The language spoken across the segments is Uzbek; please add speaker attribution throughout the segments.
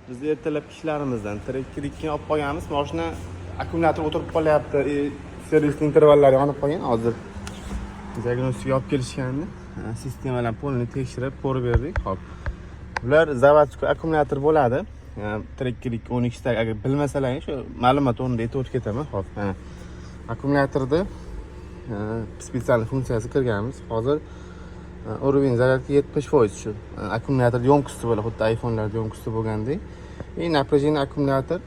Speaker 1: Biz ertalabki ishlarimizdan tiriklikni olib qolganmiz. Mashina akkumulyator o'tirib qolyapti. Servis intervallari yonib qolgan. Hozir diagnostiga olib kelishgandi. Sistemalar polni tekshirib, ko'rib berdik. Xo'p. Bular zavodskiy akkumulyator bo'ladi. Tiriklik 12 ta agar bilmasalaring, shu ma'lumot o'rnida aytib o'tib ketaman. Xo'p, mana akkumulyatorda spetsial funksiyasi kirganmiz. Hozir uровень зарядки 70% shu. Akkumulyator yo'mkisi bo'ladi, xuddi iPhone'larda yo'mkisi bo'lgandek. Напряжение akkumulyator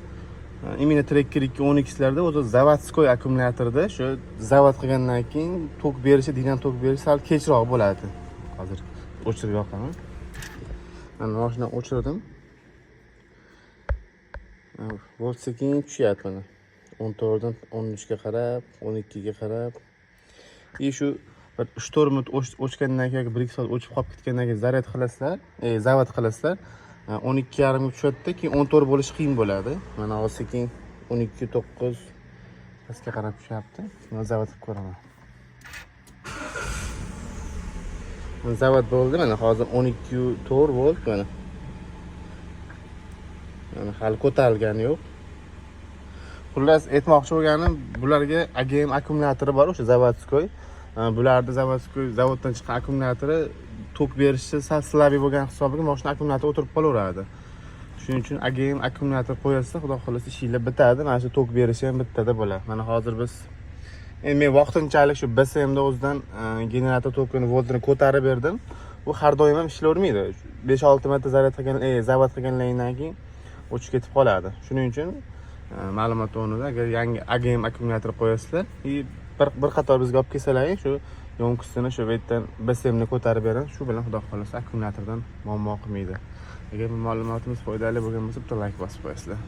Speaker 1: именно tiriklik 12 larda o'zi zavodskiy akkumulyatorda shu zavod qilgandan keyin tok berishi, dinam tok berishi sal kechroq bo'ladi. Hozir o'chirib yoqaman. Mana mashina o'chirdim. Volt sekin tushyapti mana. 14 dan 13 ga qarab, 12 ga qarab. Shu 3-4 minut o'chgandan keyin, 1-2 soat o'chib qolib ketgandan keyin zaryad qilasizlar, zavod qilasizlar. 12:30 ga tushadi, keyin 14 bo'lishi qiyin bo'ladi. Mana hozir sekin 12:09 pastga qarab tushyapti. Mana zavod qilib ko'raman. Zavod bo'ldi, mana hozir 12:4 volt mana. Mana hali ko'tarilgani yo'q. Xullas aytmoqchi bo'lganim, bularga AGM akkumulyatori bor, o'sha zavodskiy. Bularda zavoddan chiqqan akkumulyatori tok berishi sal slabiy bo'lgan hisobiga mashina akkumulyatori o'tirib qolaveradi. Shuning uchun AGM akkumulyator qo'yasizda, xudo xolasa ishinglar bitadi. Mana shu tok berishi ham bittada bo'ladi. Mana hozir biz men vaqtinchalik shu BSMda o'zidan generator tokini voltini ko'tarib berdim. Bu har doim ham ishlayvermaydi. 5-6 marta zaryad qilgan, zavod qilgandan keyin o'chib ketib qoladi. Shuning uchun ma'lumot o'rnida agar yangi AGM akkumulyator qo'yasizlar, bir qator bizga olib kelsalaring, shu yo'mkisini shu yerdan BSMni ko'tarib beradi. Shu bilan xudo xolasa akkumulyatordan muammo qilmaydi. Agar bu ma'lumotimiz foydali bo'lgan bo'lsa, bitta like bosib qo'yasizlar.